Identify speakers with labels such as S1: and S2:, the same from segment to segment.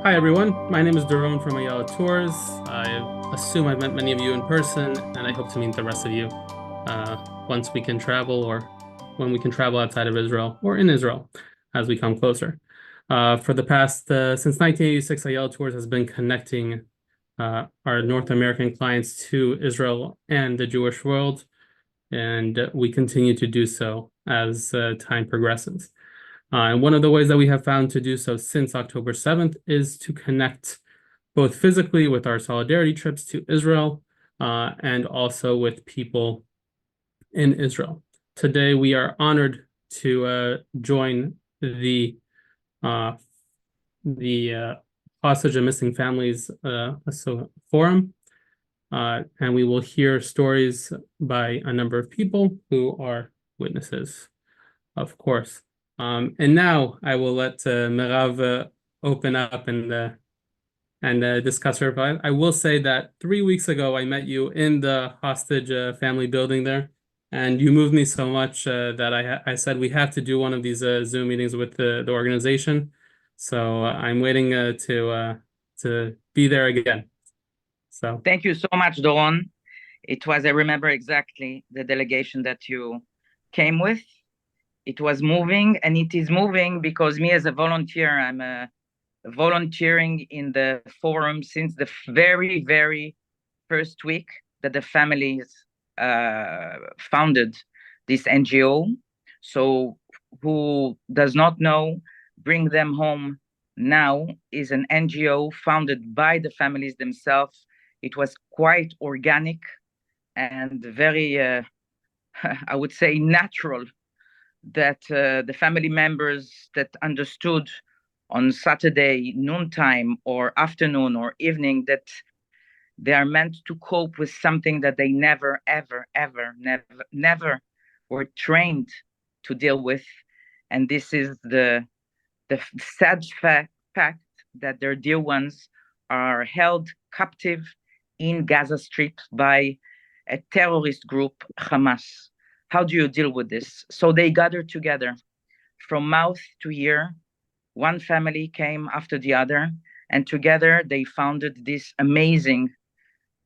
S1: Hi everyone, my name is Doron from Ayelet Tours. I assume I've met many of you in person, and I hope to meet the rest of you once we can travel or when we can travel outside of Israel or in Israel as we come closer. For the past, since 1986, Ayelet Tours has been connecting our North American clients to Israel and the Jewish world, and we continue to do so as time progresses. And one of the ways that we have found to do so since October 7th is to connect both physically with our solidarity trips to Israel and also with people in Israel. Today, we are honored to join the Hostage and Missing Families Forum, and we will hear stories by a number of people who are witnesses, of course. And now I will let Meirav open up and discuss her. But I will say that 3 weeks ago I met you in the hostage family building there, and you moved me so much that I said we have to do one of these Zoom meetings with the organization. So I'm waiting to be there again. So
S2: thank you so much, Doron. I remember exactly the delegation that you came with. It was moving, and it is moving because me as a volunteer, I'm volunteering in the forum since the very, very first week that the families founded this NGO. So who does not know, Bring Them Home Now is an NGO founded by the families themselves. It was quite organic and very, I would say, natural that the family members that understood on Saturday noontime or afternoon or evening that they are meant to cope with something that they never, ever, ever, never were trained to deal with. And this is the sad fact that their dear ones are held captive in Gaza Strip by a terrorist group, Hamas. How do you deal with this? So they gathered together from mouth to ear. One family came after the other, and together they founded this amazing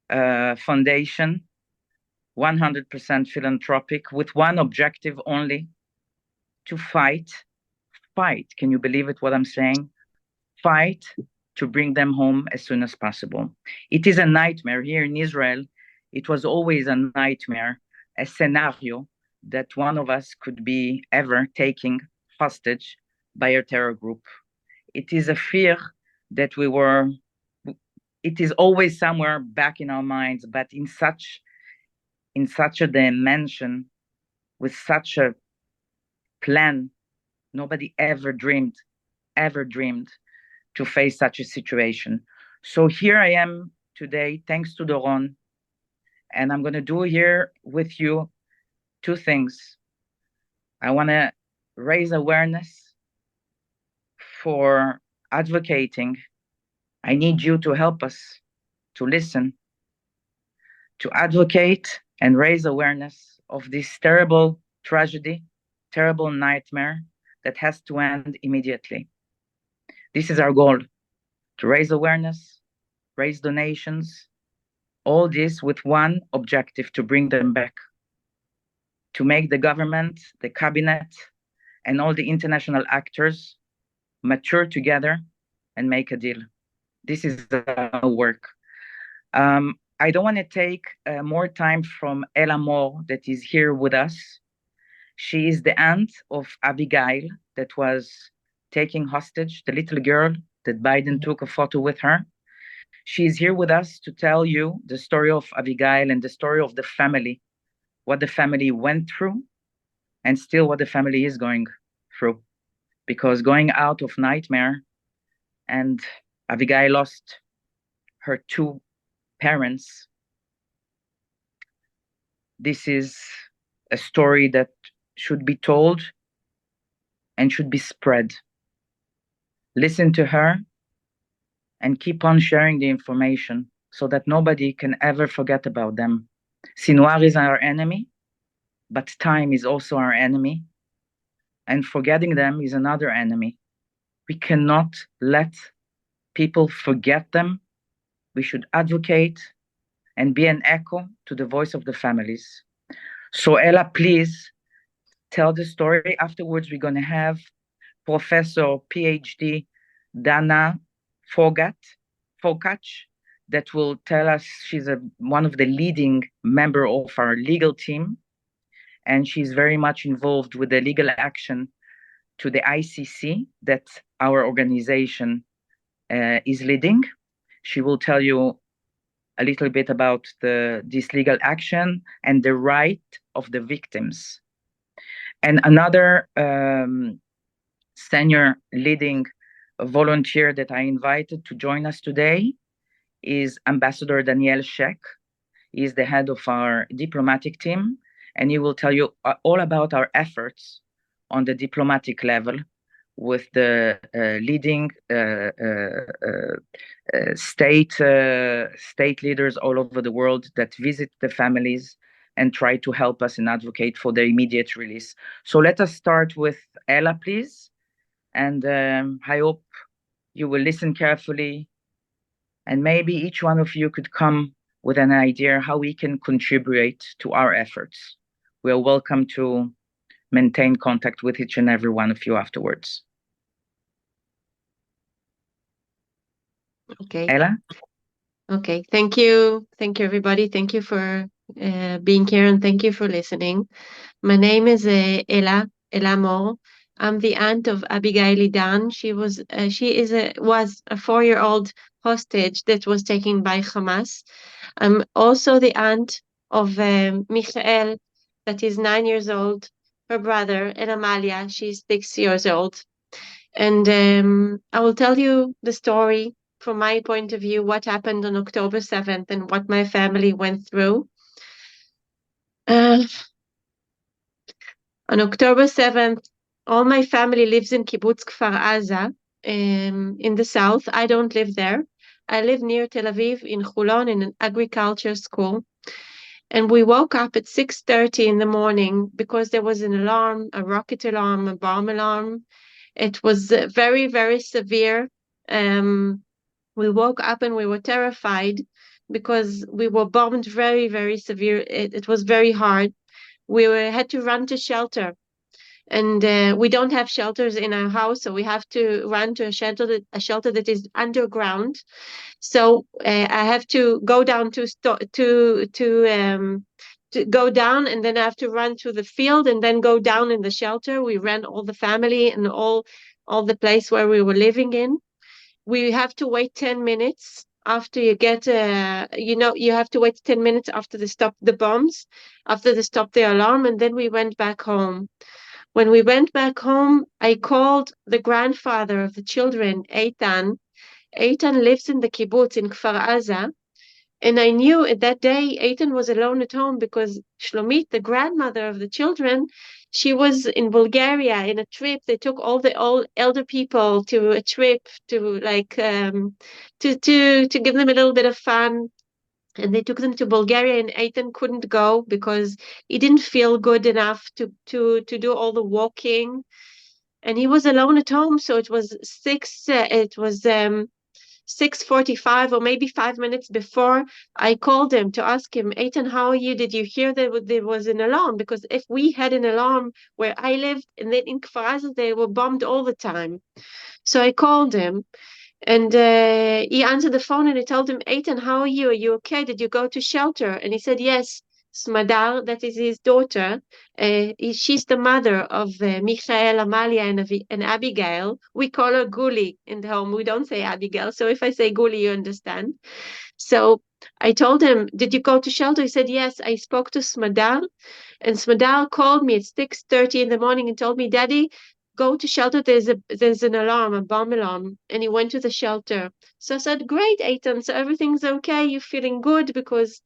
S2: foundation, 100% philanthropic, with one objective only: to fight. Fight. Can you believe it, what I'm saying? Fight to bring them home as soon as possible. It is a nightmare. Here in Israel, it was always a nightmare, a scenario that one of us could be ever taken hostage by a terror group. It is a fear that it is always somewhere back in our minds, but in such a dimension, with such a plan, nobody ever dreamed to face such a situation. So here I am today, thanks to Doron, and I'm going to do here with you two things. I want to raise awareness for advocating. I need you to help us to listen, to advocate and raise awareness of this terrible tragedy, terrible nightmare that has to end immediately. This is our goal: to raise awareness, raise donations, all this with one objective: to bring them back, to make the government, the cabinet, and all the international actors mature together and make a deal. This is our work. I don't want to take more time from Ella Moore, that is here with us. She is the aunt of Abigail, that was taken hostage, the little girl that Biden took a photo with her. She is here with us to tell you the story of Abigail and the story of the family, what the family went through, and still what the family is going through. Because going out of nightmare, and Abigail lost her two parents, this is a story that should be told and should be spread. Listen to her and keep on sharing the information so that nobody can ever forget about them. Sinwar is our enemy, but time is also our enemy, and forgetting them is another enemy. We cannot let people forget them. We should advocate and be an echo to the voice of the families. So Ella, please tell the story. Afterwards, we're going to have Professor PhD Dana Pugach that will tell us she's one of the leading member of our legal team, and she's very much involved with the legal action to the ICC that our organization is leading. She will tell you a little bit about this legal action and the right of the victims. And another senior leading volunteer that I invited to join us today is Ambassador Daniel Shek. He is the head of our diplomatic team, and he will tell you all about our efforts on the diplomatic level with the leading state leaders all over the world that visit the families and try to help us and advocate for their immediate release. So let us start with Ella, please. And I hope you will listen carefully, and maybe each one of you could come with an idea how we can contribute to our efforts. We are welcome to maintain contact with each and every one of you afterwards.
S3: Okay.
S2: Ella?
S3: Okay. Thank you. Thank you, everybody. Thank you for being here, and thank you for listening. My name is Ella Moore. I'm the aunt of Abigail Idan. She was a 4-year-old hostage that was taken by Hamas. I'm also the aunt of Michael, that is 9 years old, her brother, and Amalia, she's 6 years old. And I will tell you the story from my point of view, what happened on October 7th and what my family went through. On October 7th, all my family lives in Kibbutz Kfar Aza, in the south. I don't live there. I live near Tel Aviv in Chulon in an agriculture school. And we woke up at 6:30 in the morning because there was an alarm, a rocket alarm, a bomb alarm. It was very, very severe. We woke up and we were terrified because we were bombed very, very severe. It was very hard. We had to run to shelter. And we don't have shelters in our house, so we have to run to a shelter that is underground. So I have to go down to go down, and then I have to run to the field and then go down in the shelter. We ran all the family and all the place where we were living in. We have to wait 10 minutes after you get you have to wait 10 minutes after they stop the bombs, after they stop the alarm, and then we went back home. When we went back home, I called the grandfather of the children, Eitan. Eitan lives in the kibbutz in Kfar Aza. And I knew at that day Eitan was alone at home because Shlomit, the grandmother of the children, she was in Bulgaria in a trip. They took all the elder people to a trip to to give them a little bit of fun. And they took them to Bulgaria, and Eitan couldn't go because he didn't feel good enough to do all the walking, and he was alone at home. So it was 6:45 or maybe 5 minutes before. I called him to ask him, Eitan, how are you? Did you hear that there was an alarm? Because if we had an alarm where I lived, and then in Kfar Aza, they were bombed all the time. So I called him. And he answered the phone, and I told him, Eitan, how are you? Are you okay? Did you go to shelter? And he said, yes. Smadar, that is his daughter, she's the mother of Michael, Amalia, and Abigail. We call her Guli in the home. We don't say Abigail. So if I say Guli, you understand. So I told him, did you go to shelter? He said, yes. I spoke to Smadar, and Smadar called me at 6:30 in the morning and told me, Daddy, go to shelter. There's an alarm, a bomb alarm. And he went to the shelter. So I said, great, Eitan. So everything's okay. You're feeling good? Because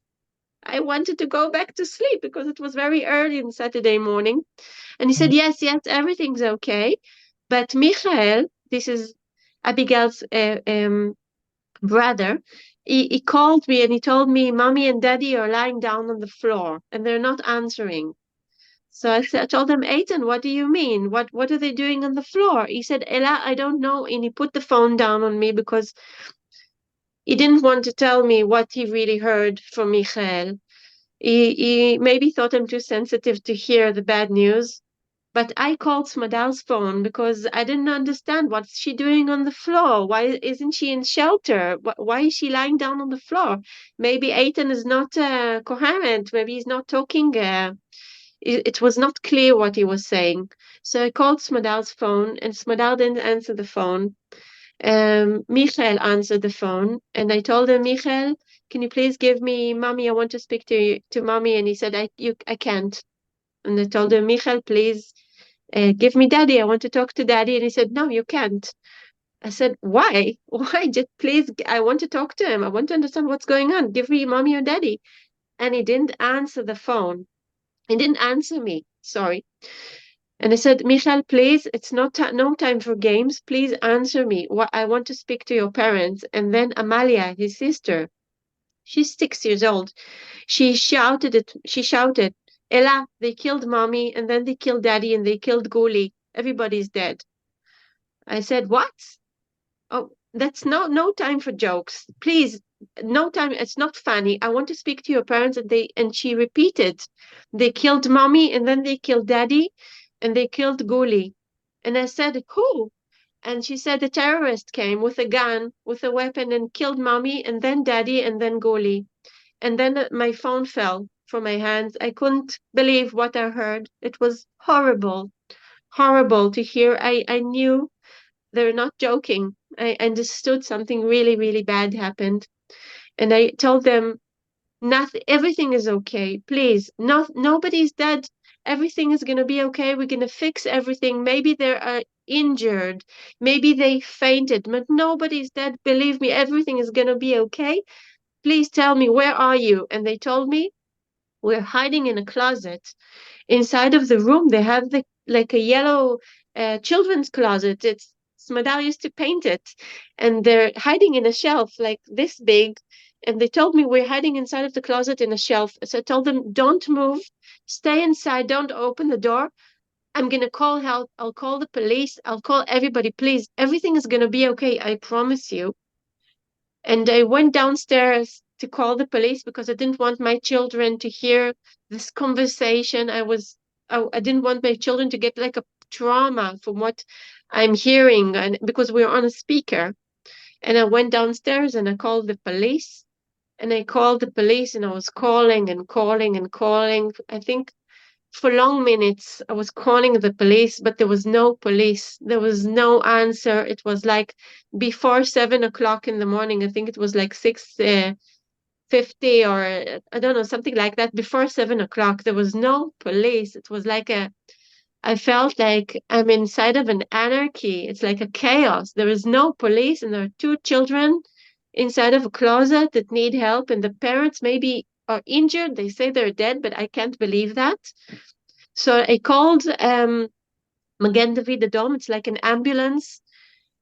S3: I wanted to go back to sleep because it was very early on Saturday morning. And he said, yes, everything's okay. But Michael, this is Abigail's brother, he called me and he told me, Mommy and Daddy are lying down on the floor and they're not answering. So I told him, Eitan, what do you mean? What are they doing on the floor? He said, Ella, I don't know. And he put the phone down on me because he didn't want to tell me what he really heard from Michael. He maybe thought I'm too sensitive to hear the bad news. But I called Smadal's phone because I didn't understand what's she doing on the floor. Why isn't she in shelter? Why is she lying down on the floor? Maybe Eitan is not coherent. Maybe he's not talking. It was not clear what he was saying. So I called Smadal's phone, and Smadal didn't answer the phone. Michael answered the phone, and I told him, Michael, can you please give me mommy? I want to speak to mommy. And he said, I can't. And I told him, Michael, please give me daddy. I want to talk to daddy. And he said, no, you can't. I said, why? Why? Just please, I want to talk to him. I want to understand what's going on. Give me mommy or daddy. And he didn't answer the phone. He didn't answer me. Sorry. And I said, Michal, please, it's not no time for games. Please answer me. I want to speak to your parents. And then Amalia, his sister, she's 6 years old. She shouted, Ella, they killed mommy, and then they killed daddy, and they killed Guli. Everybody's dead. I said, what? Oh, that's no time for jokes. Please, no time. It's not funny. I want to speak to your parents. And she repeated, they killed mommy, and then they killed daddy, and they killed Guli. And I said, who? And she said the terrorist came with a gun, with a weapon, and killed mommy, and then daddy, and then Guli. And then my phone fell from my hands. I couldn't believe what I heard. It was horrible, horrible to hear. I knew they're not joking. I understood something really, really bad happened. And I told them, nothing, everything is okay. Please, nobody's dead. Everything is going to be okay. We're going to fix everything. Maybe they're injured. Maybe they fainted, but nobody's dead. Believe me, everything is going to be okay. Please tell me, where are you? And they told me, we're hiding in a closet. Inside of the room, they have like a yellow children's closet. It's Smadar used to paint it, and they're hiding in a shelf like this big. And they told me we're hiding inside of the closet in a shelf. So I told them, don't move, stay inside, don't open the door. I'm gonna call help. I'll call the police. I'll call everybody. Please, everything is gonna be okay. I promise you. And I went downstairs to call the police because I didn't want my children to hear this conversation. I didn't want my children to get like a trauma from what I'm hearing, and because we were on a speaker. And I went downstairs and I called the police. And I called the police and I was calling and calling and calling. I think for long minutes I was calling the police, but there was no police. There was no answer. It was like before 7 o'clock in the morning. I think it was like 6:50 or I don't know, something like that. Before 7 o'clock, there was no police. It was like I felt like I'm inside of an anarchy. It's like a chaos. There is no police, and there are two children inside of a closet that need help, and the parents maybe are injured. They say they're dead, but I can't believe that. So I called Magen David Adom. It's like an ambulance,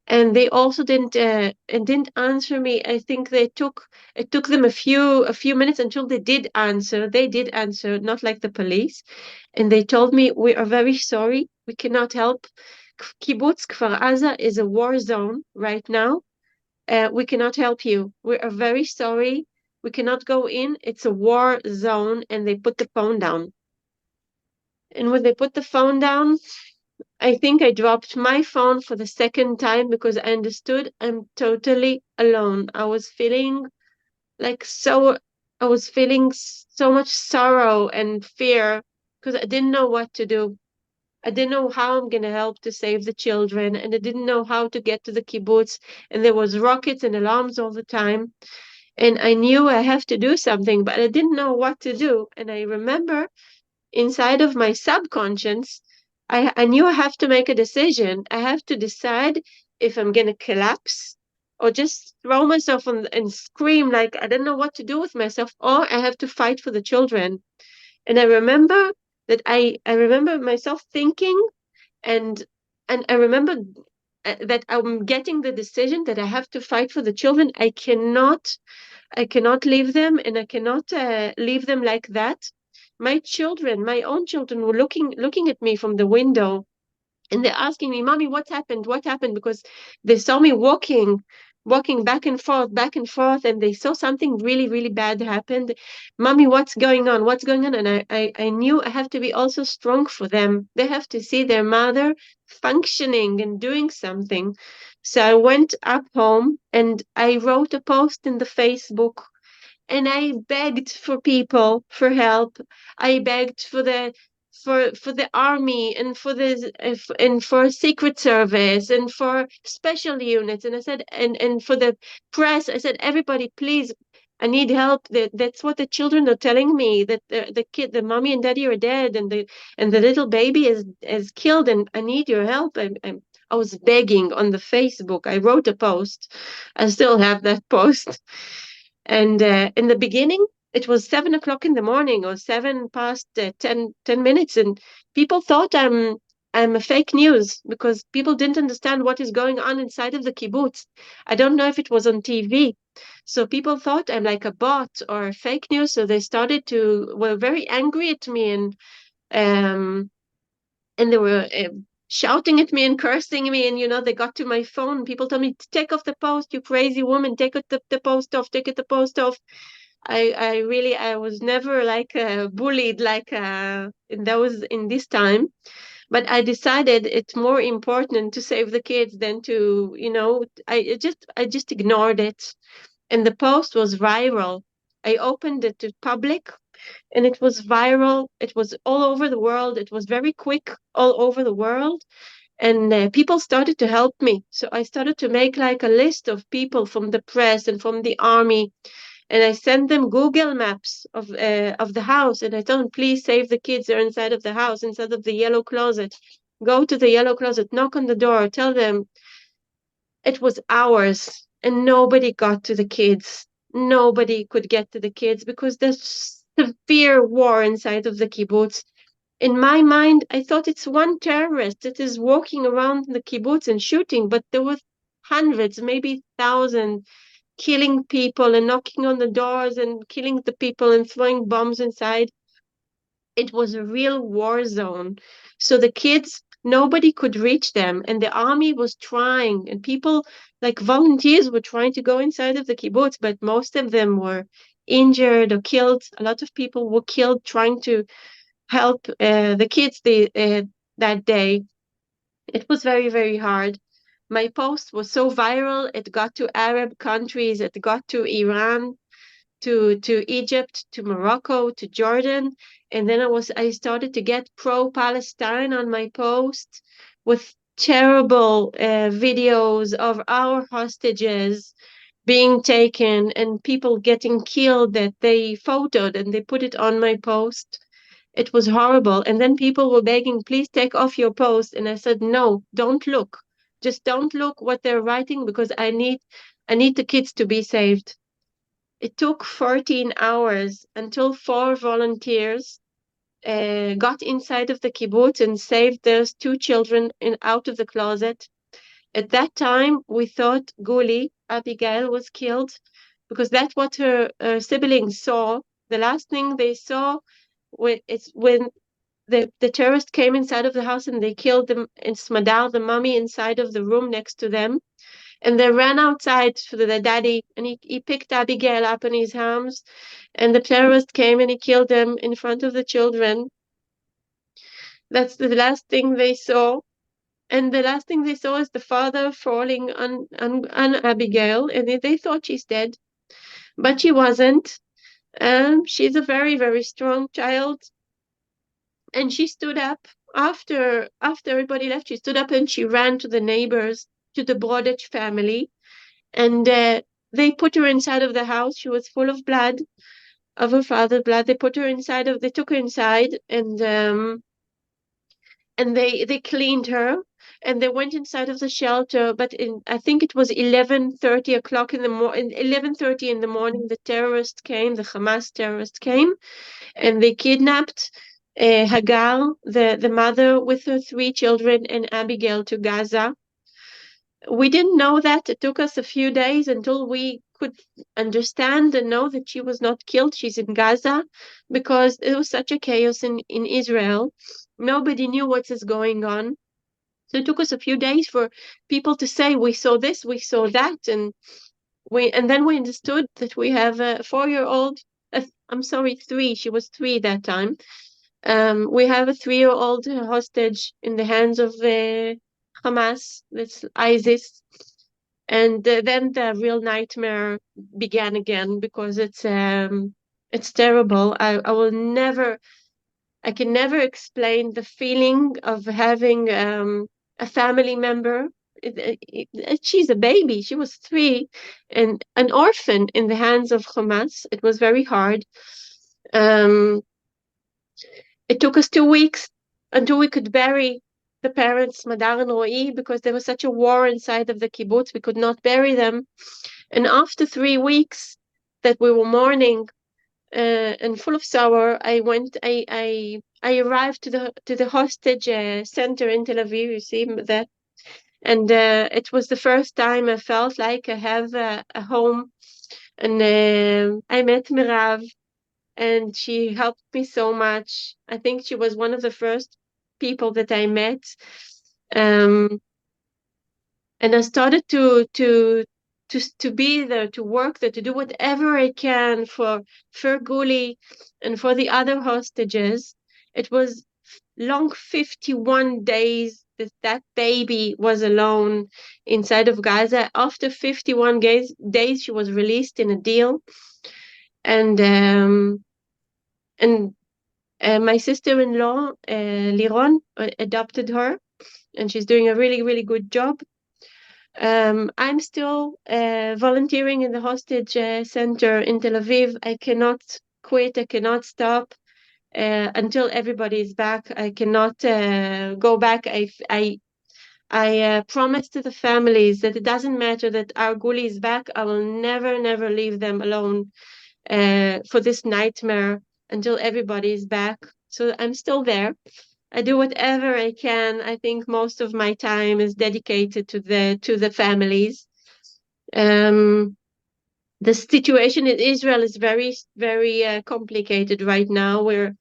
S3: and they also didn't answer me. I think it took them a few minutes until they did answer. They did answer, not like the police, and they told me, we are very sorry. We cannot help. Kibbutz Kfar Aza is a war zone right now. We cannot help you. We are very sorry. We cannot go in. It's a war zone. And they put the phone down. And when they put the phone down, I think I dropped my phone for the second time because I understood I'm totally alone. I was feeling so much sorrow and fear because I didn't know what to do. I didn't know how I'm going to help to save the children, and I didn't know how to get to the kibbutz, and there was rockets and alarms all the time, and I knew I have to do something, but I didn't know what to do. And I remember inside of my subconscious, I knew I have to make a decision. I have to decide if I'm going to collapse or just throw myself on and scream like I don't know what to do with myself, or I have to fight for the children. And I remember that I remember myself thinking, and I remember that I'm getting the decision that I have to fight for the children. I cannot leave them, and I cannot leave them like that. my children, my own children, were looking at me from the window, and they're asking me, "Mommy, what happened? What happened?" Because they saw me walking back and forth, and they saw something really, really bad happened. "Mommy, what's going on? What's going on?" And I knew I have to be also strong for them. They have to see their mother functioning and doing something. So I went up home and I wrote a post in the Facebook, and I begged for people for help. I begged for the army, and and for Secret Service, and for special units. And I said, and for the press, I said, everybody, please, I need help. That's what the children are telling me, that the mommy and daddy are dead, and the little baby is killed, and I need your help. I was begging on the Facebook. I wrote a post. I still have that post. And in the beginning, it was 7 o'clock in the morning, or seven past 10 minutes, and people thought I'm a fake news, because people didn't understand what is going on inside of the kibbutz. I don't know if it was on TV, so people thought I'm like a bot or fake news. So they were very angry at me, um and they were shouting at me and cursing me. And they got to my phone. People told me, "Take off the post, you crazy woman! Take the post off! Take it the post off!" I was never like bullied like in this time, but I decided it's more important to save the kids than to, I just ignored it, and the post was viral. I opened it to public, and it was viral. It was all over the world. It was very quick all over the world. And people started to help me. So I started to make like a list of people from the press and from the army. And I sent them Google Maps of the house. And I told them, please save the kids. They're inside of the house, inside of the yellow closet. Go to the yellow closet, knock on the door, tell them. It was hours, and nobody got to the kids. Nobody could get to the kids because there's severe war inside of the kibbutz. In my mind, I thought it's one terrorist that is walking around the kibbutz and shooting, but there were hundreds, maybe thousands, killing people and knocking on the doors and killing the people and throwing bombs inside. It was a real war zone. So the kids, nobody could reach them, and the army was trying, and people like volunteers were trying to go inside of the kibbutz, but most of them were injured or killed. A lot of people were killed trying to help the kids that day. It was very, very hard. My post was so viral, it got to Arab countries, it got to Iran, to Egypt, to Morocco, to Jordan. And then I started to get pro-Palestine on my post with terrible videos of our hostages being taken and people getting killed that they photoed and they put it on my post. It was horrible. And then people were begging, please take off your post. And I said, no, don't look. Just don't look what they're writing, because I need the kids to be saved. It took 14 hours until 4 volunteers got inside of the kibbutz and saved those 2 children out of the closet. At that time, we thought Guli, Abigail, was killed, because that's what her siblings saw. The last thing they saw is when the terrorists came inside of the house and they killed them and Smadar, the mommy, inside of the room next to them. And they ran outside for the daddy, and he picked Abigail up in his arms, and the terrorist came and he killed them in front of the children. That's the last thing they saw. And the last thing they saw is the father falling on Abigail, and they thought she's dead, but she wasn't. She's a very, very strong child. And she stood up after everybody left. She stood up and she ran to the neighbors, to the Brodach family, and they put her inside of the house. She was full of blood, of her father's blood. They took her inside, and they cleaned her, and they went inside of the shelter. But I think it was 11:30 o'clock in the morning. 11:30 in the morning, the Hamas terrorists came, and they kidnapped Hagar, the mother, with her 3 children, and Abigail to Gaza. We didn't know that. It took us a few days until we could understand and know that she was not killed. She's in Gaza because it was such a chaos in Israel. Nobody knew what is going on. So it took us a few days for people to say, we saw this, we saw that, and then we understood that we have a 4-year-old. I'm sorry, 3. She was 3 that time. We have a 3-year-old hostage in the hands of Hamas, that's ISIS. And then the real nightmare began again because it's terrible. I can never explain the feeling of having a family member. She's a baby. She was 3 and an orphan in the hands of Hamas. It was very hard. It took us 2 weeks until we could bury the parents, Madar and Ro'i, because there was such a war inside of the kibbutz. We could not bury them. And after 3 weeks that we were mourning and full of sorrow, I arrived to the hostage center in Tel Aviv. You see that, and it was the first time I felt like I have a home. And I met Meirav, and she helped me so much. I think she was one of the first people that I met. And I started to be there, to work there, to do whatever I can for Guli and for the other hostages. It was long 51 days that baby was alone inside of Gaza. After 51 days, she was released in a deal. And my sister-in-law, Liron, adopted her, and she's doing a really, really good job. I'm still volunteering in the hostage center in Tel Aviv. I cannot quit. I cannot stop until everybody is back. I cannot go back. I promise to the families that it doesn't matter that our Guli is back. I will never, never leave them alone for this nightmare until everybody is back. So I'm still there. I do whatever I can. I think most of my time is dedicated to the families. The situation in Israel is very, very complicated right now. We're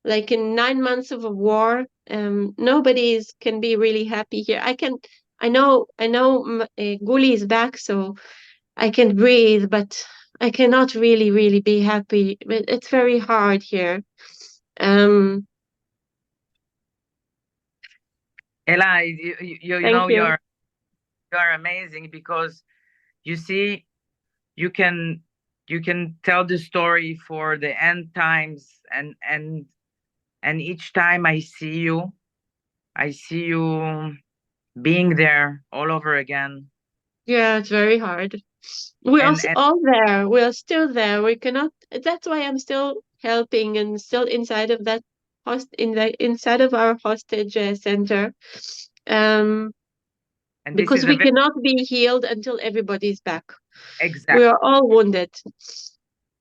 S3: like in 9 months of a war. Nobody can be really happy here. I know Guli is back, so I can breathe, but I cannot really, really be happy. It's very hard here.
S2: Ella, you
S3: Thank
S2: know
S3: you.
S2: you're amazing because you see you can tell the story for the end times, and each time I see you being there all over again.
S3: Yeah, it's very hard. We are
S2: And
S3: all there. We are still there. We cannot. That's why I'm still helping and still inside of that inside of our hostage center.
S2: and this
S3: Because
S2: is a
S3: we
S2: very
S3: cannot be healed until everybody's back. We
S2: exact
S3: are all wounded.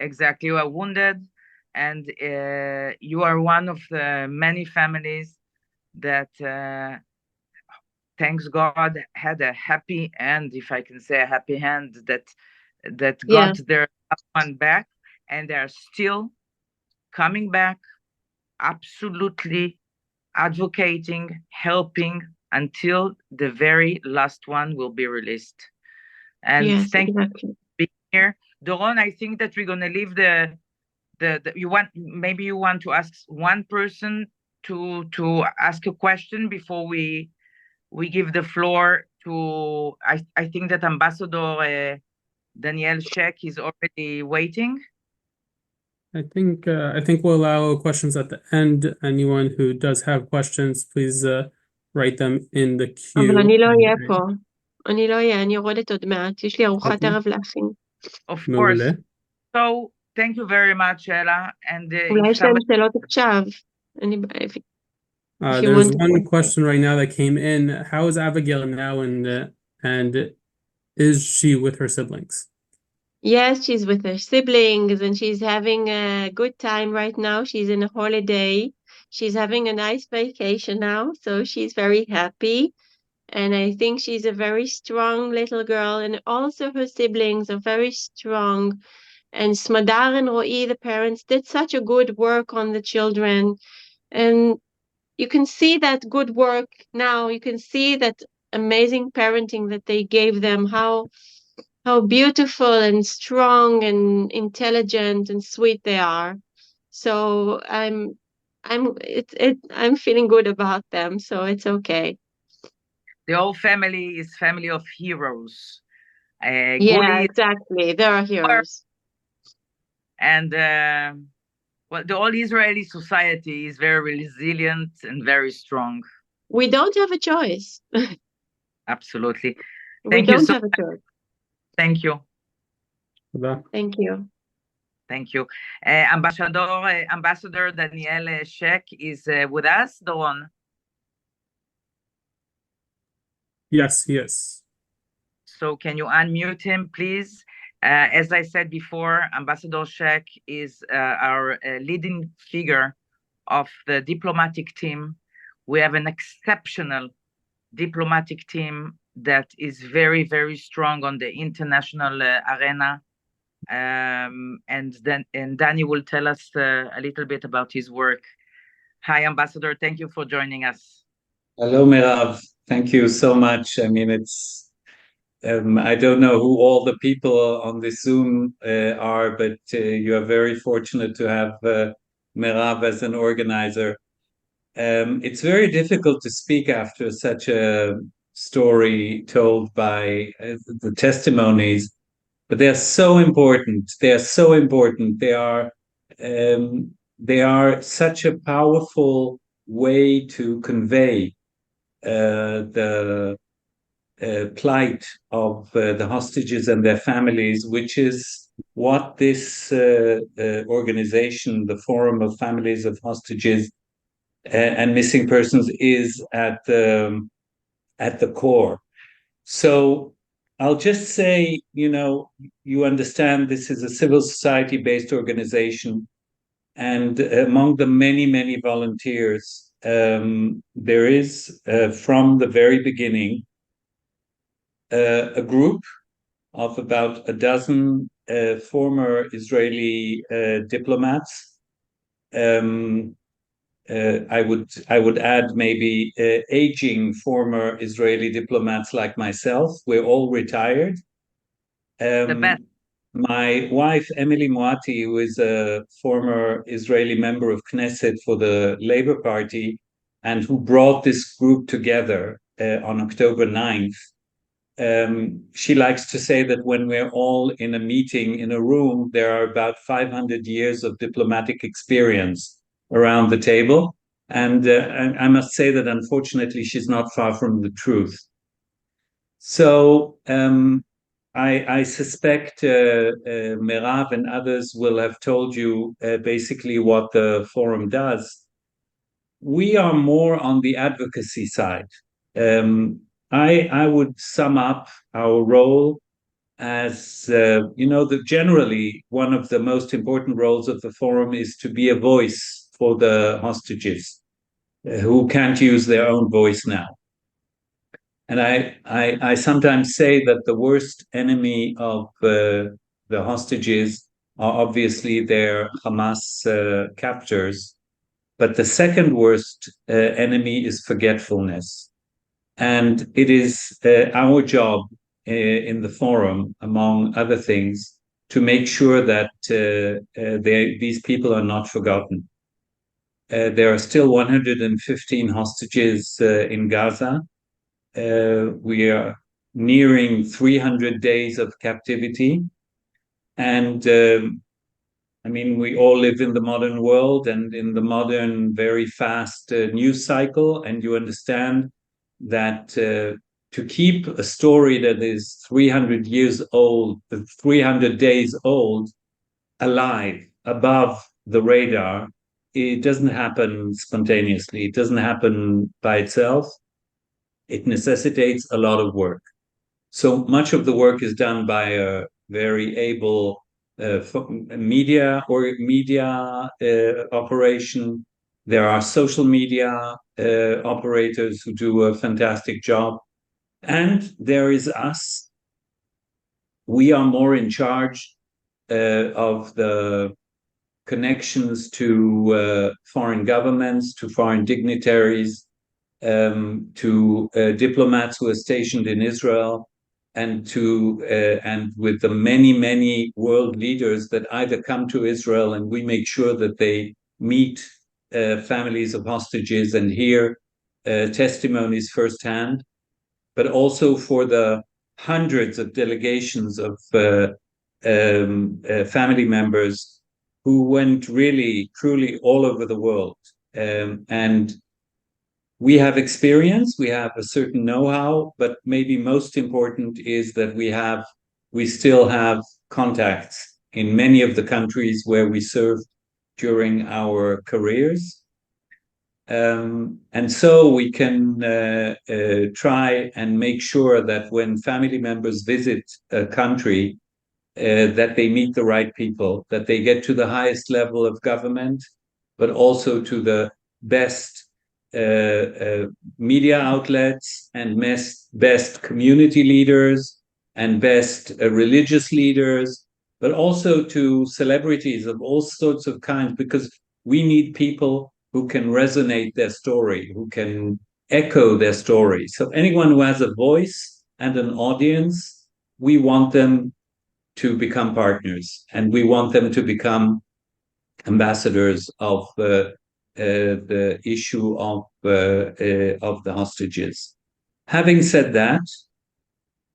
S2: exactly. You are wounded, and you are one of the many families that thanks God had a happy end, if I can say a happy end, that
S3: Yeah.
S2: got their loved one back, and they are still coming back, absolutely advocating, helping until the very last one will be released. And
S3: Yes,
S2: thank you
S3: exactly.
S2: for being here. Doron, I think that we're gonna leave the you want, maybe you want to ask one person to ask a question before we give the floor to I think that Ambassador Daniel Shek is already waiting.
S1: I think we'll allow questions at the end. Anyone who does have questions, please write them in the
S3: אבל
S1: queue.
S3: אני לא אהיה פה. אני לא אהיה, אני יורדת עוד מעט. יש לי ארוחת
S1: Okay.
S3: ערב להכין.
S2: Of course.
S1: מעולה.
S2: So thank you very much, Ella. And
S3: אולי
S2: if
S3: יש להם
S2: somebody
S3: שאלות עכשיו. if you
S1: There's
S3: want
S1: one
S3: to.
S1: question right now that came in. How is Abigail now, and is she with her siblings?
S3: Yes, she's with her siblings and she's having a good time right now. She's in a holiday. She's having a nice vacation now, so she's very happy. And I think she's a very strong little girl, and also her siblings are very strong. And Smadar and Ro'i, the parents, did such a good work on the children. And you can see that good work now. You can see that amazing parenting that they gave them, how beautiful and strong and intelligent and sweet they are. So I'm feeling good about them, so it's okay.
S2: The whole family is family of heroes.
S3: Yeah,
S2: Guli,
S3: exactly. They are heroes.
S2: and well, the whole Israeli society is very resilient and very strong.
S3: We don't have a choice.
S2: Absolutely.
S3: We
S2: Thank you
S3: don't
S2: so
S3: have a
S2: much.
S3: choice.
S2: Thank you.
S3: Thank you.
S2: Thank you. Ambassador Daniel Shek is with us, Doron.
S1: Yes, yes.
S2: So can you unmute him, please? As I said before, Ambassador Shek is our leading figure of the diplomatic team. We have an exceptional diplomatic team that is very, very strong on the international arena. And Danny will tell us a little bit about his work. Hi, Ambassador. Thank you for joining us.
S4: Hello, Meirav. Thank you so much. I mean, I don't know who all the people on this Zoom are, but you are very fortunate to have Meirav as an organizer. It's very difficult to speak after such a story told by the testimonies, but they are so important. They are so important. They are such a powerful way to convey the plight of the hostages and their families, which is what this organization, the Forum of Families of Hostages and Missing Persons, is at the core. So I'll just say, you understand this is a civil society-based organization, and among the many, many volunteers, there is, from the very beginning, a group of about a dozen former Israeli diplomats. I would add maybe aging former Israeli diplomats like myself. We're all retired.
S2: The best.
S4: My wife, Emily Moati, who is a former Israeli member of Knesset for the Labour Party and who brought this group together on October 9th, she likes to say that when we're all in a meeting in a room, there are about 500 years of diplomatic experience around the table. And I must say that unfortunately, she's not far from the truth. So I suspect Meirav and others will have told you basically what the forum does. We are more on the advocacy side. I would sum up our role as, generally one of the most important roles of the forum is to be a voice for the hostages who can't use their own voice now. And I sometimes say that the worst enemy of the hostages are obviously their Hamas captors, but the second worst enemy is forgetfulness. And it is our job in the forum, among other things, to make sure that these people are not forgotten. There are still 115 hostages in Gaza. We are nearing 300 days of captivity. And we all live in the modern world and in the modern, very fast news cycle. And you understand that to keep a story that is 300 years old, 300 days old, alive, above the radar, it doesn't happen spontaneously. It doesn't happen by itself. It necessitates a lot of work. So much of the work is done by a very able media operation. There are social media operators who do a fantastic job. And there is us. We are more in charge of the connections to foreign governments, to foreign dignitaries, to diplomats who are stationed in Israel, and with the many world leaders that either come to Israel and we make sure that they meet families of hostages and hear testimonies firsthand, but also for the hundreds of delegations of family members who went really, truly all over the world. And we have experience, we have a certain know-how, but maybe most important is that we still have contacts in many of the countries where we served during our careers. And so we can try and make sure that when family members visit a country, that they meet the right people, that they get to the highest level of government, but also to the best media outlets and best community leaders and best religious leaders, but also to celebrities of all sorts of kinds, because we need people who can resonate their story, who can echo their story. So anyone who has a voice and an audience, we want them to become partners, and we want them to become ambassadors of the issue of the hostages. Having said that,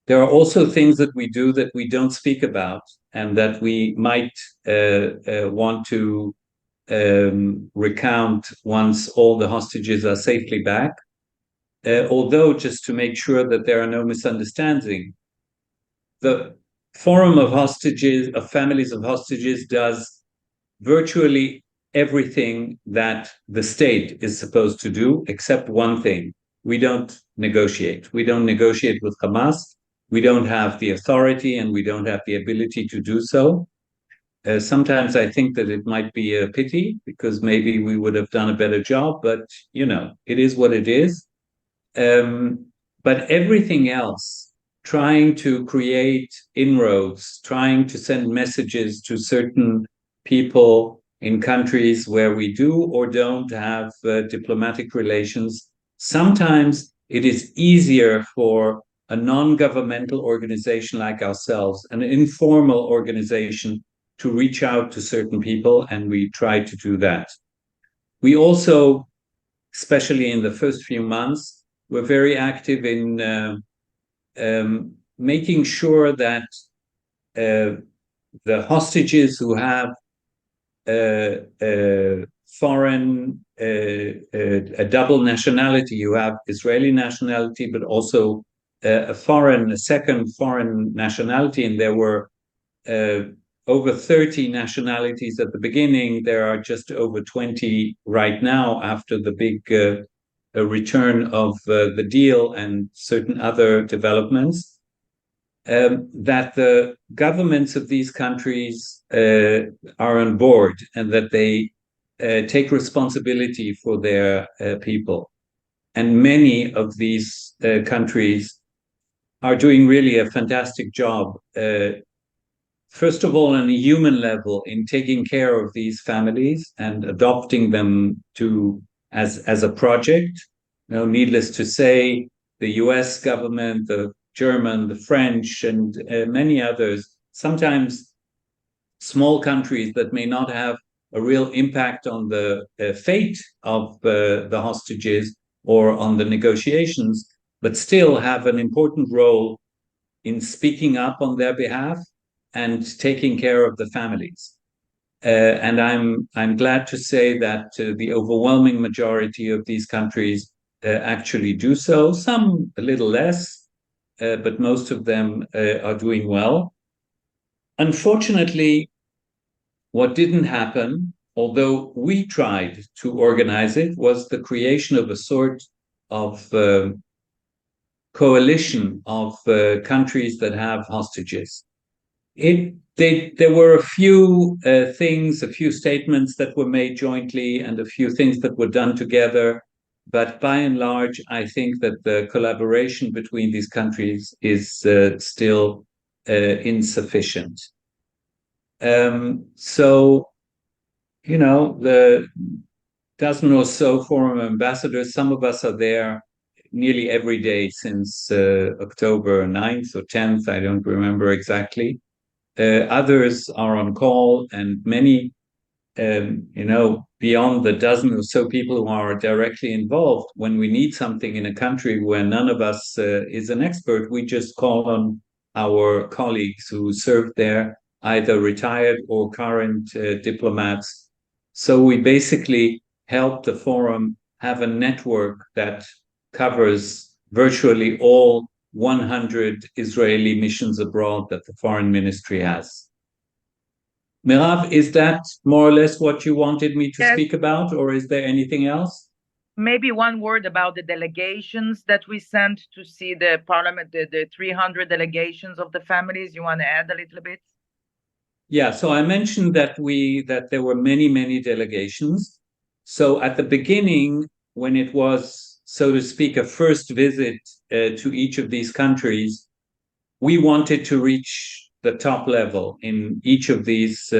S4: there are also things that we do that we don't speak about, and that we might want to recount once all the hostages are safely back. Although, just to make sure that there are no misunderstandings, the Forum of Hostages, of Families of Hostages, does virtually everything that the state is supposed to do, except one thing. We don't negotiate. We don't negotiate with Hamas. We don't have the authority, and we don't have the ability to do so. Sometimes I think that it might be a pity, because maybe we would have done a better job, but it is what it is. But everything else, trying to create inroads, trying to send messages to certain people in countries where we do or don't have diplomatic relations, sometimes it is easier for a non-governmental organization like ourselves, an informal organization, to reach out to certain people, and we try to do that. We also, especially in the first few months, were very active in making sure that the hostages who have foreign, a double nationality, you have Israeli nationality, but also a second foreign nationality, and there were over 30 nationalities at the beginning. There are just over 20 right now, after the big return of the deal and certain other developments, that the governments of these countries are on board, and that they take responsibility for their people. And many of these countries are doing really a fantastic job, first of all, on a human level, in taking care of these families and adopting them as a project. Needless to say, the US government, the German, the French, and many others, sometimes small countries that may not have a real impact on the fate of the hostages or on the negotiations, but still have an important role in speaking up on their behalf and taking care of the families. And I'm glad to say that the overwhelming majority of these countries actually do so. Some a little less, but most of them are doing well. Unfortunately, what didn't happen, although we tried to organize it, was the creation of a sort of coalition of countries that have hostages. There were a few things, a few statements that were made jointly, and a few things that were done together. But by and large, I think that the collaboration between these countries is still insufficient. So, the dozen or so forum ambassadors, some of us are there nearly every day since October 9th or 10th, I don't remember exactly. Others are on call, and many, beyond the dozen or so people who are directly involved, when we need something in a country where none of us is an expert, we just call on our colleagues who served there, either retired or current diplomats. So we basically help the forum have a network that covers virtually all 100 Israeli missions abroad that the foreign ministry has. Meirav, is that more or less what you wanted me to speak about, or is there anything else?
S2: Maybe one word about the delegations that we sent to see the parliament, the 300 delegations of the families. You want to add a little bit?
S4: Yeah, so I mentioned that there were many delegations. So at the beginning, when it was, so to speak, a first visit to each of these countries, we wanted to reach the top level in each of these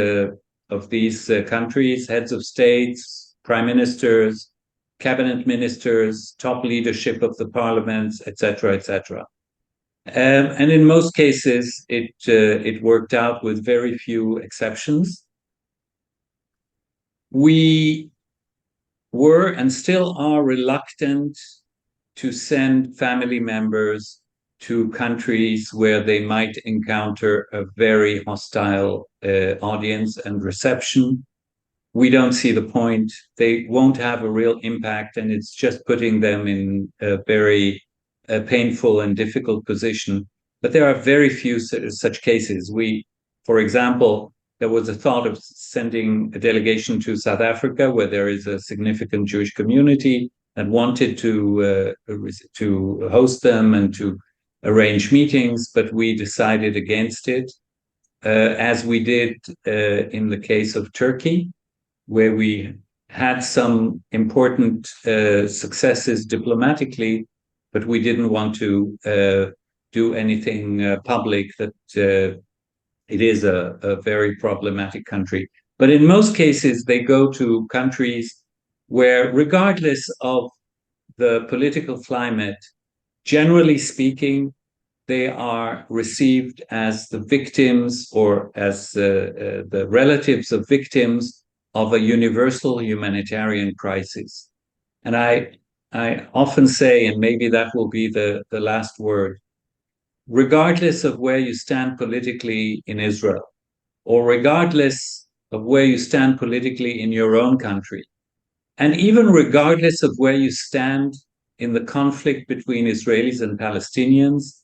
S4: countries, heads of states, prime ministers, cabinet ministers, top leadership of the parliaments, etc., etc. And in most cases, it worked out with very few exceptions. We were and still are reluctant to send family members to countries where they might encounter a very hostile audience and reception. We don't see the point. They won't have a real impact, and it's just putting them in a very painful and difficult position. But there are very few such cases. For example, there was a thought of sending a delegation to South Africa, where there is a significant Jewish community, and wanted to host them and to arrange meetings, but we decided against it, as we did in the case of Turkey, where we had some important successes diplomatically, but we didn't want to do anything public that it is a very problematic country. But in most cases, they go to countries where, regardless of the political climate, generally speaking, they are received as the victims or as the relatives of victims of a universal humanitarian crisis. And I often say, and maybe that will be the last word, regardless of where you stand politically in Israel, or regardless of where you stand politically in your own country, and even regardless of where you stand in the conflict between Israelis and Palestinians,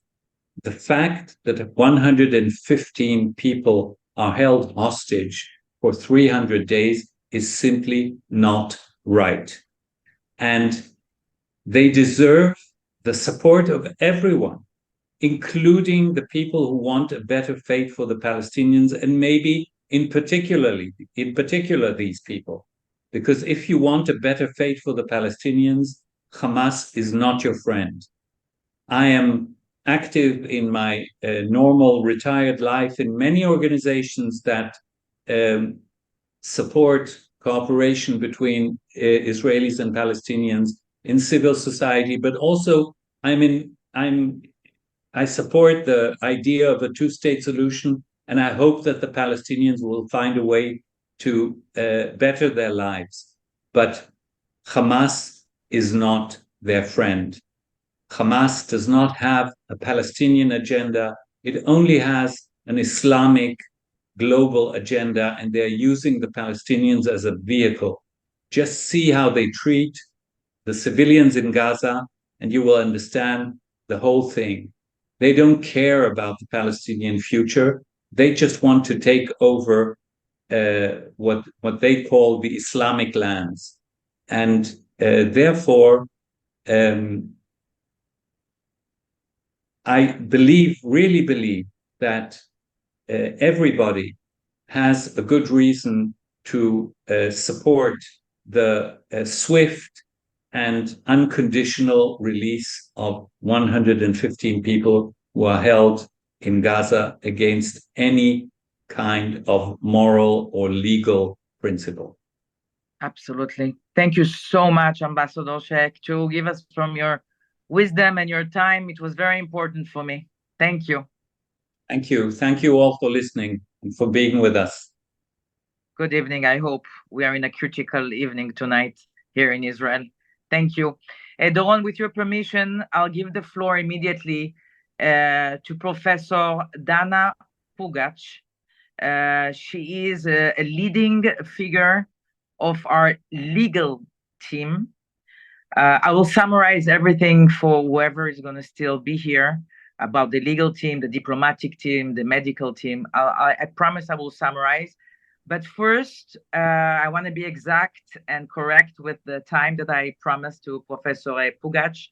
S4: the fact that 115 people are held hostage for 300 days is simply not right. And they deserve the support of everyone, including the people who want a better fate for the Palestinians, and maybe in particular these people. Because if you want a better fate for the Palestinians, Hamas is not your friend. I am active in my normal retired life in many organizations that support cooperation between Israelis and Palestinians in civil society, but also I support the idea of a two-state solution, and I hope that the Palestinians will find a way to better their lives. But Hamas is not their friend. Hamas does not have a Palestinian agenda. It only has an Islamic global agenda, and they're using the Palestinians as a vehicle. Just see how they treat the civilians in Gaza, and you will understand the whole thing. They don't care about the Palestinian future. They just want to take over what they call the Islamic lands. And therefore, I really believe that everybody has a good reason to support the swift, and unconditional release of 115 people who are held in Gaza against any kind of moral or legal principle.
S2: Absolutely. Thank you so much, Ambassador Shek, to give us from your wisdom and your time. It was very important for me. Thank you.
S4: Thank you. Thank you all for listening and for being with us.
S2: Good evening. I hope we are in a critical evening tonight here in Israel. Thank you. Doron, with your permission, I'll give the floor immediately to Professor Dana Pugach. She is a leading figure of our legal team. I will summarize everything for whoever is going to still be here about the legal team, the diplomatic team, the medical team. I promise I will summarize. But first, I want to be exact and correct with the time that I promised to Professor Pugach.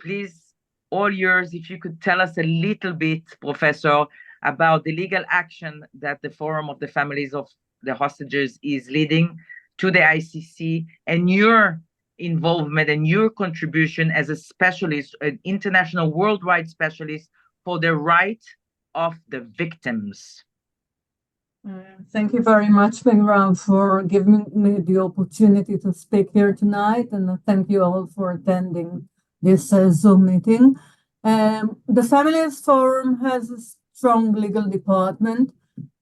S2: Please, all yours, if you could tell us a little bit, Professor, about the legal action that the Forum of the Families of the Hostages is leading to the ICC, and your involvement and your contribution as a specialist, an international worldwide specialist for the right of the victims.
S5: Thank you very much, Meirav, for giving me the opportunity to speak here tonight, and thank you all for attending this Zoom meeting. The Families Forum has a strong legal department.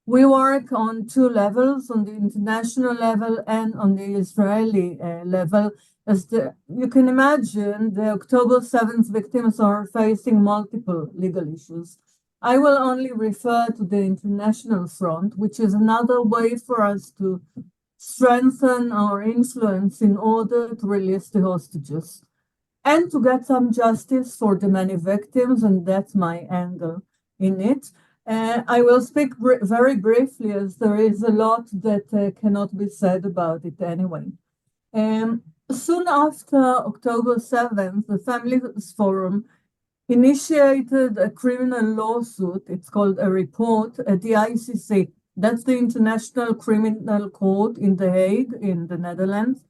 S5: We work on two levels, on the international level and on the Israeli level. As you can imagine, the October 7th victims are facing multiple legal issues. I will only refer to the international front, which is another way for us to strengthen our influence in order to release the hostages and to get some justice for the many victims, and that's my angle in it. I will speak very briefly, as there is a lot that cannot be said about it anyway. Soon after October 7th, the Families Forum initiated a criminal lawsuit. It's called a report at the ICC. That's the International Criminal Court in The Hague, in the Netherlands,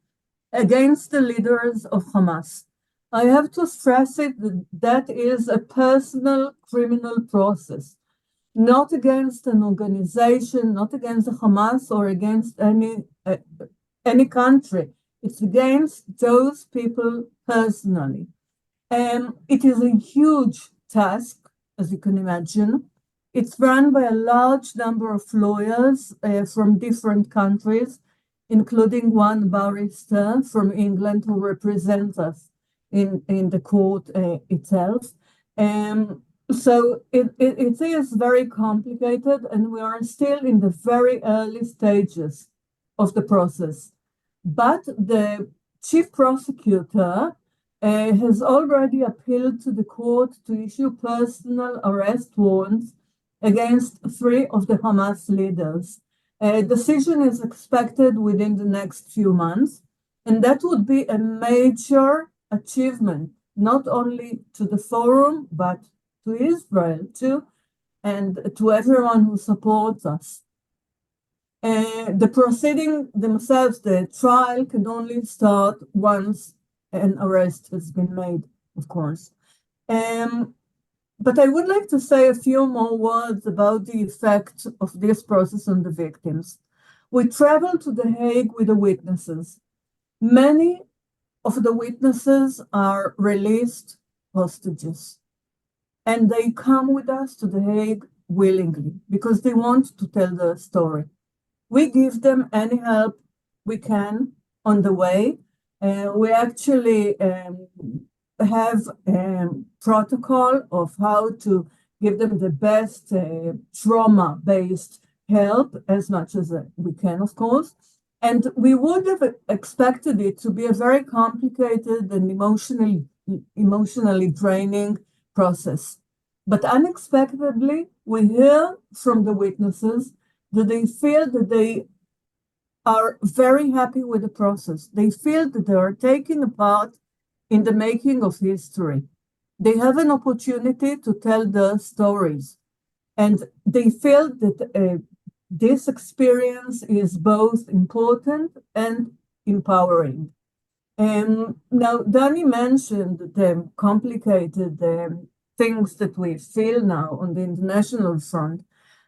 S5: against the leaders of Hamas. I have to stress it that is a personal criminal process, not against an organization, not against Hamas or against any country. It's against those people personally. It is a huge task, as you can imagine. It's run by a large number of lawyers from different countries, including one barrister from England who represents us in the court itself. So it is very complicated, and we are still in the very early stages of the process. But the chief prosecutor has already appealed to the court to issue personal arrest warrants against 3 of the Hamas leaders. A decision is expected within the next few months, and that would be a major achievement, not only to the forum, but to Israel too, and to everyone who supports us. The proceeding themselves, the trial, can only start once an arrest has been made, of course. But I would like to say a few more words about the effect of this process on the victims. We traveled to The Hague with the witnesses. Many of the witnesses are released hostages, and they come with us to The Hague willingly because they want to tell their story. We give them any help we can on the way. We actually have a protocol of how to give them the best trauma-based help as much as we can, of course. And we would have expected it to be a very complicated and emotionally draining process. But unexpectedly, we hear from the witnesses that they feel that they are very happy with the process. They feel that they are taking a part in the making of history. They have an opportunity to tell their stories. And they feel that this experience is both important and empowering. Now, Danny mentioned the complicated things that we feel now on the international front,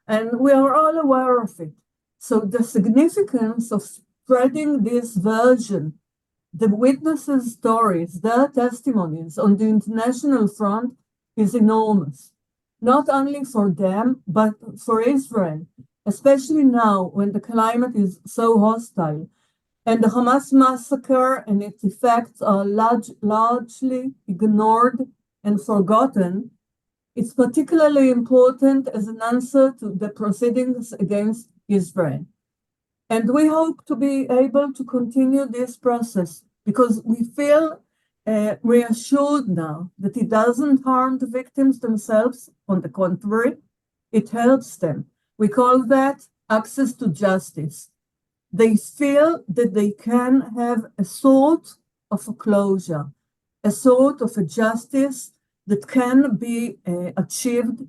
S5: and we are all aware of it. So the significance of spreading this version, the witnesses' stories, their testimonies on the international front is enormous, not only for them, but for Israel, especially now when the climate is so hostile. And the Hamas massacre and its effects are largely ignored and forgotten. It's particularly important as an answer to the proceedings against Israel. And we hope to be able to continue this process because we feel reassured now that it doesn't harm the victims themselves. On the contrary, it helps them. We call that access to justice. They feel that they can have a sort of a closure, a sort of a justice that can be achieved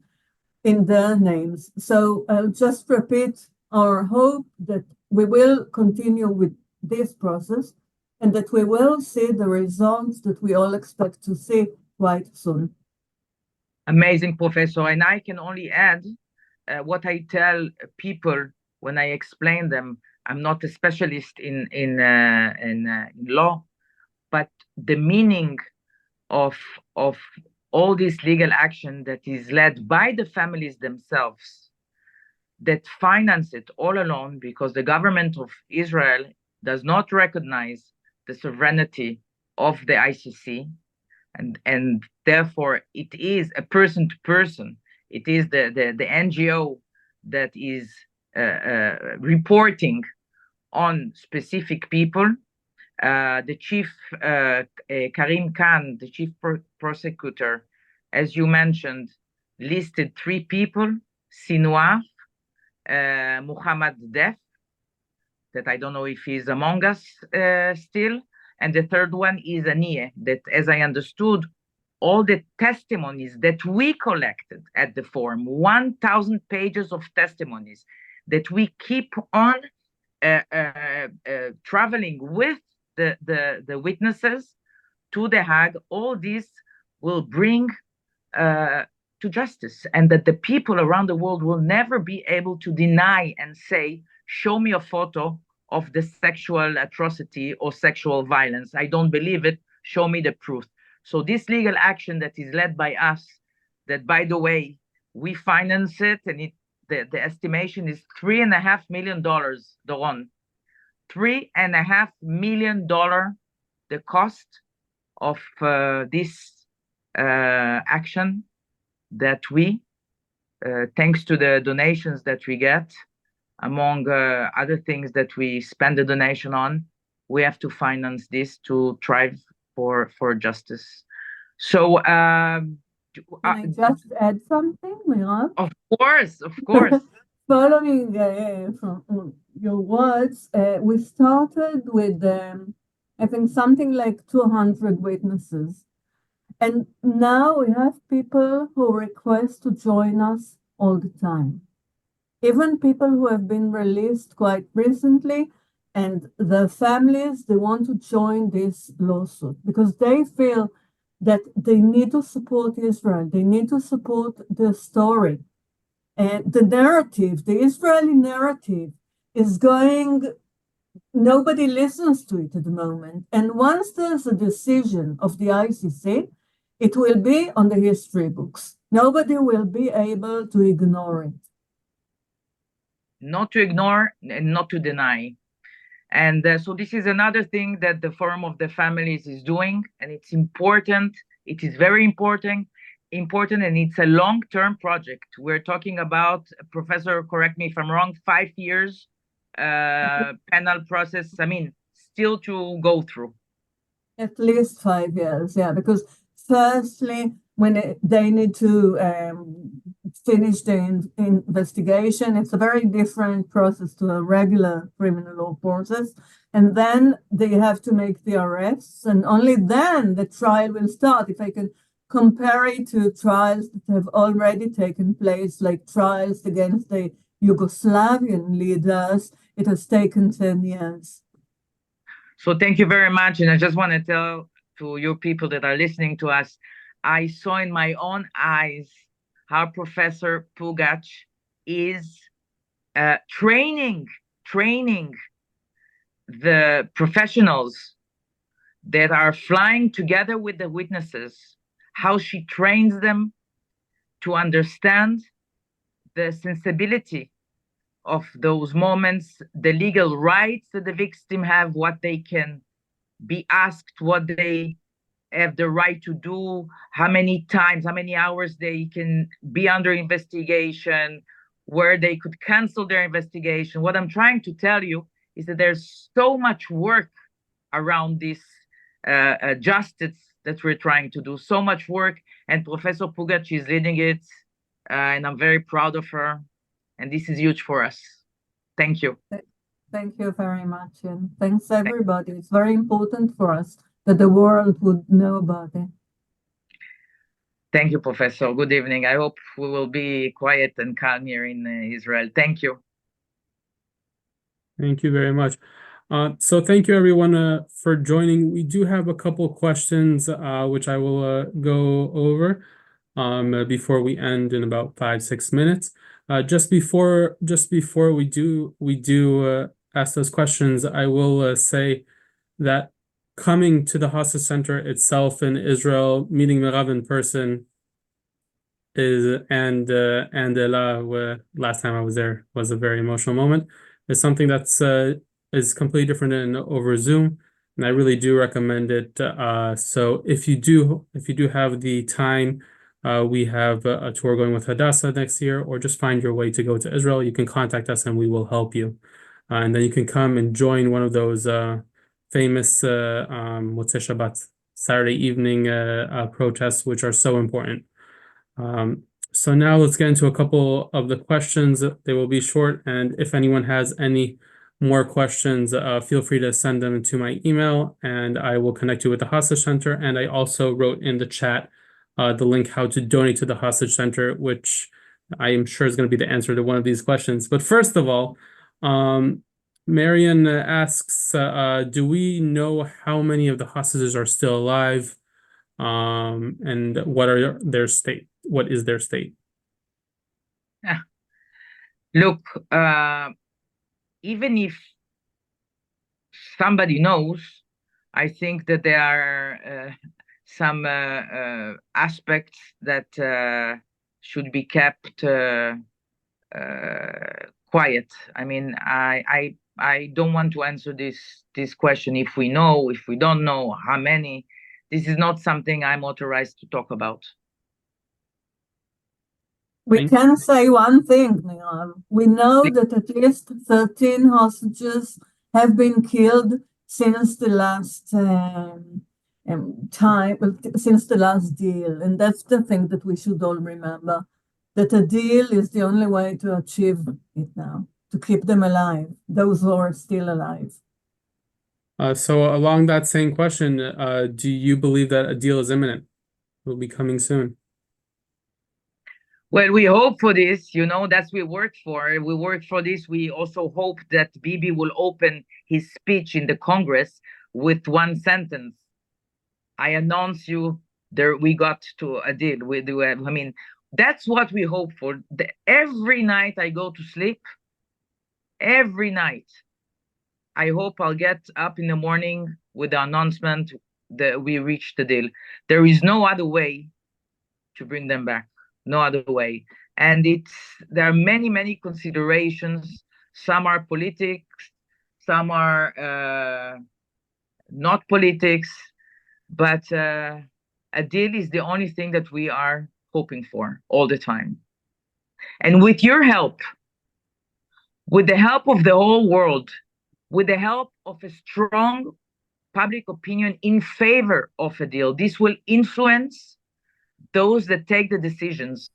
S5: in their names. So I'll just repeat our hope that we will continue with this process and that we will see the results that we all expect to see quite soon.
S2: Amazing, Professor. And I can only add what I tell people when I explain them. I'm not a specialist in law, but the meaning of all this legal action that is led by the families themselves, that finance it all alone because the government of Israel does not recognize the sovereignty of the ICC, and therefore it is a person to person. It is the NGO that is reporting on specific people. The chief, Karim Khan, the chief prosecutor, as you mentioned, listed 3 people, Sinwar, Muhammad Def, that I don't know if he's among us still, and the third one is Anieh, that, as I understood, all the testimonies that we collected at the forum, 1,000 pages of testimonies, that we keep on traveling with the witnesses to The Hague, all this will bring to justice, and that the people around the world will never be able to deny and say, show me a photo of the sexual atrocity or sexual violence. I don't believe it. Show me the proof. So this legal action that is led by us, that, by the way, we finance it, and the estimation is $3.5 million, Doron. $3.5 million, the cost of this action that we, thanks to the donations that we get, among other things that we spend the donation on, we have to finance this to strive for justice. So,
S5: Can I just add something, Meirav?
S2: Of course.
S5: Following from your words, we started with, I think, something like 200 witnesses. And now we have people who request to join us all the time. Even people who have been released quite recently, and their families, they want to join this lawsuit because they feel that they need to support Israel. They need to support the story. The narrative, the Israeli narrative is going, nobody listens to it at the moment. And once there's a decision of the ICC, it will be on the history books. Nobody will be able to ignore it.
S2: Not to ignore and not to deny. And so this is another thing that the Forum of the Families is doing, and it's important. It is very important, and it's a long-term project. We're talking about, Professor, correct me if I'm wrong, 5 years panel process, still to go through.
S5: At least 5 years, yeah, because firstly, when they need to finish the investigation, it's a very different process to a regular criminal law process. And then they have to make the arrests, and only then the trial will start. If I can compare it to trials that have already taken place, like trials against the Yugoslavian leaders, it has taken 10 years.
S2: So thank you very much. And I just want to tell to your people that are listening to us, I saw in my own eyes how Professor Pugach is training the professionals that are flying together with the witnesses, how she trains them to understand the sensibility of those moments, the legal rights that the victim have, what they can be asked, what they have the right to do, how many times, how many hours they can be under investigation, where they could cancel their investigation. What I'm trying to tell you is that there's so much work around this justice that we're trying to do, so much work, and Professor Pugach is leading it, and I'm very proud of her, and this is huge for us. Thank you.
S5: Thank you very much, and thanks everybody. It's very important for us that the world would know about it.
S2: Thank you, Professor. Good evening. I hope we will be quiet and calm here in Israel. Thank you.
S1: Thank you very much. So thank you everyone for joining. We do have a couple questions which I will go over before we end in about 5-6 minutes. Just before we do ask those questions, I will say that coming to the Hostage Center itself in Israel, meeting Meirav in person and Ella, last time I was there was a very emotional moment. It's something that's is completely different than over Zoom, and I really do recommend it. So if you do have the time, we have a tour going with Hadassah next year, or just find your way to go to Israel. You can contact us and we will help you, and then you can come and join one of those famous Motzei Shabbat Saturday evening protests, which are so important. So now let's get into a couple of the questions. They will be short, and if anyone has any more questions, feel free to send them to my email, and I will connect you with the Hostage Center. And I also wrote in the chat the link how to donate to the Hostage Center, which I am sure is going to be the answer to one of these questions. But first of all, Marion asks, do we know how many of the hostages are still alive? And what are their state? What is their state?
S2: Look, even if somebody knows, I think that there are some aspects that should be kept quiet. I mean, I don't want to answer this question if we know, if we don't know, how many. This is not something I'm authorized to talk about.
S5: We can say one thing, Meirav. We know that at least 13 hostages have been killed since the last since the last deal. And that's the thing that we should all remember, that a deal is the only way to achieve it now, to keep them alive, those who are still alive.
S1: So along that same question, do you believe that a deal is imminent? Will be coming soon?
S2: Well, we hope for this, you know, that's what we work for. We work for this. We also hope that Bibi will open his speech in the Congress with one sentence. I announce you there we got to a deal. I mean, that's what we hope for. Every night I go to sleep, every night, I hope I'll get up in the morning with the announcement that we reached the deal. There is no other way to bring them back. No other way. And there are many considerations. Some are politics, some are not politics, but a deal is the only thing that we are hoping for all the time. And with your help, with the help of the whole world, with the help of a strong public opinion in favor of a deal, this will influence those that take the decisions.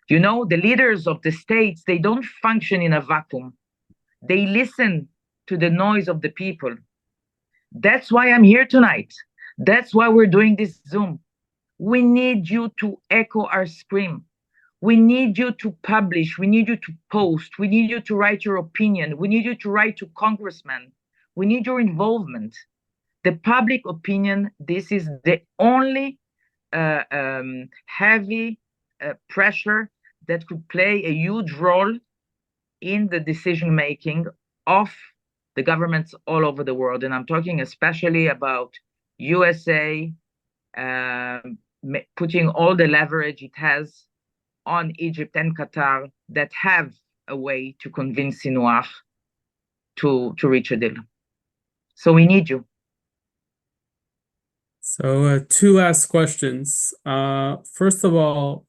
S2: You know, the leaders of the states, they don't function in a vacuum. They listen to the noise of the people. That's why I'm here tonight. That's why we're doing this Zoom. We need you to echo our scream. We need you to publish. We need you to post. We need you to write your opinion. We need you to write to congressmen. We need your involvement. the public opinion, this is the only heavy pressure that could play a huge role in the decision making of the governments all over the world. And I'm talking especially about USA, putting all the leverage it has on Egypt and Qatar that have a way to convince Sinwar to reach a deal. So we need you.
S1: So two last questions. First of all,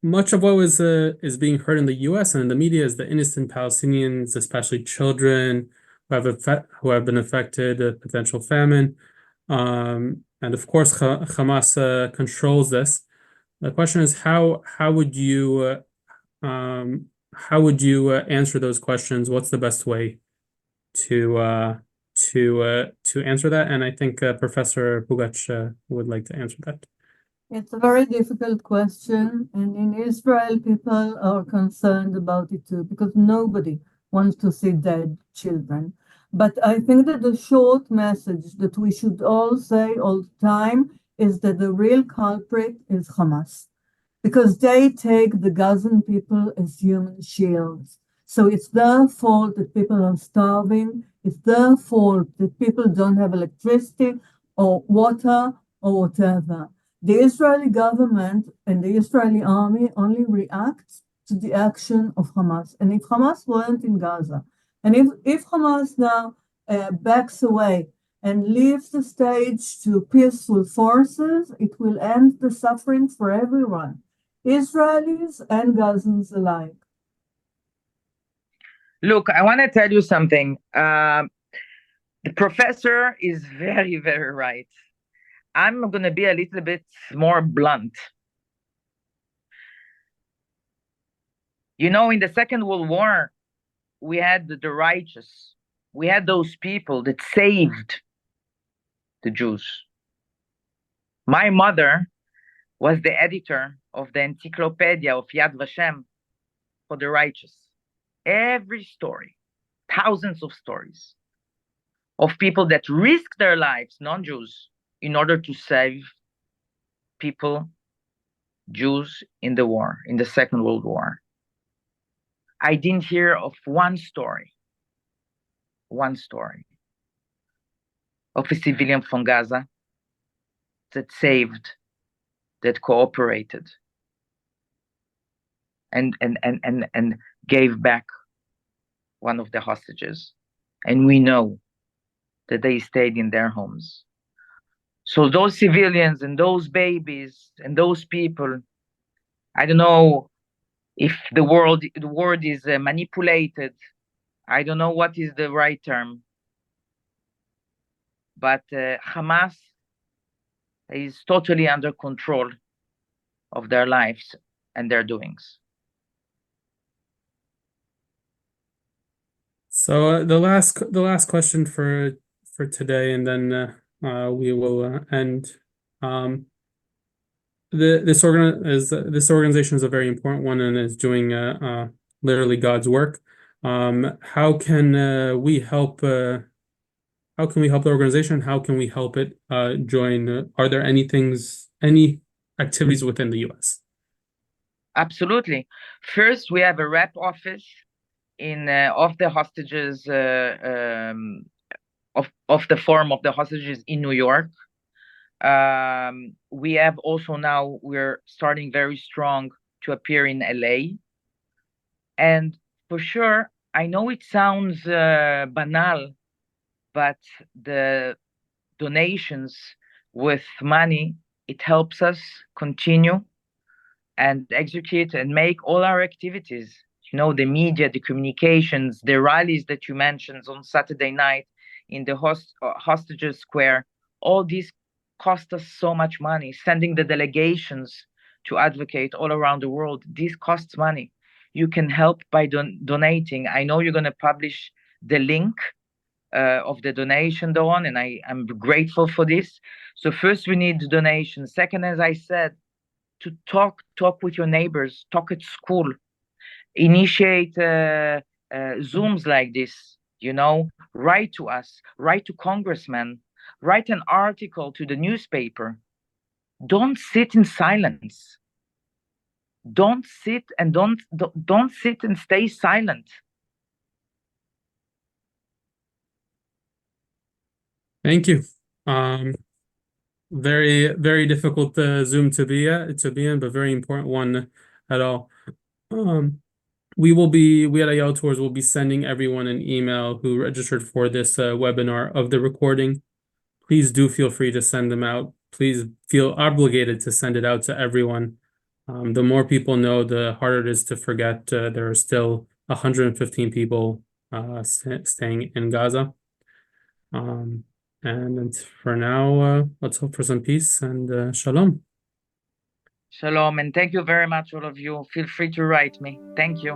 S1: much of what is being heard in the U.S. and in the media is the innocent Palestinians, especially children who have been affected, potential famine, and of course Hamas controls this. The question is how would you answer those questions? What's the best way to answer that? And I think Professor Pugach would like to answer that.
S5: It's a very difficult question, and in Israel, people are concerned about it too, because nobody wants to see dead children. But I think that the short message that we should all say all the time is that the real culprit is Hamas, because they take the Gazan people as human shields. So it's their fault that people are starving. It's their fault that people don't have electricity or water or whatever. The Israeli government and the Israeli army only react to the action of Hamas. And if Hamas weren't in Gaza, and if Hamas now backs away and leaves the stage to peaceful forces, it will end the suffering for everyone, Israelis and Gazans alike.
S2: Look, I want to tell you something. The professor is very, very right. I'm going to be a little bit more blunt. You know, in the Second World War, we had the righteous. We had those people that saved the Jews. My mother was the editor of the encyclopedia of Yad Vashem for the righteous. Every story, thousands of stories of people that risked their lives, non-Jews, in order to save people, Jews, in the war, in the Second World War. I didn't hear of one story of a civilian from Gaza that saved, that cooperated, and gave back one of the hostages. And we know that they stayed in their homes. So those civilians and those babies and those people, I don't know if the word is manipulated. I don't know what is the right term. But Hamas is totally under control of their lives and their doings.
S1: So the last question for today, and then we will end. This organization is a very important one and is doing literally God's work. How can we help? How can we help the organization? How can we help it join? Are there any activities within the U.S.?
S2: Absolutely. First, we have a rep office in of the hostages of the Forum of the Hostages in New York. We have also now, we're starting very strong to appear in LA. And for sure, I know it sounds banal, but the donations with money, it helps us continue and execute and make all our activities. You know, the media, the communications, the rallies that you mentioned on Saturday night in the Hostages Square, all these cost us so much money. Sending the delegations to advocate all around the world, this costs money. You can help by donating. I know you're going to publish the link of the donation, Doron, and I'm grateful for this. So first, we need donations. Second, as I said, to talk with your neighbors, talk at school, initiate Zooms like this, you know, write to us, write to congressmen, Write an article to the newspaper. Don't sit in silence. Don't sit and stay silent.
S1: Thank you. Very, very difficult Zoom to be in, but very important one at all. We at Ayelet Tours will be sending everyone an email who registered for this webinar of the recording. Please do feel free to send them out. Please feel obligated to send it out to everyone. The more people know, the harder it is to forget. There are still 115 people staying in Gaza. And for now, let's hope for some peace and shalom.
S2: Shalom, and thank you very much, all of you. Feel free to write me. Thank you.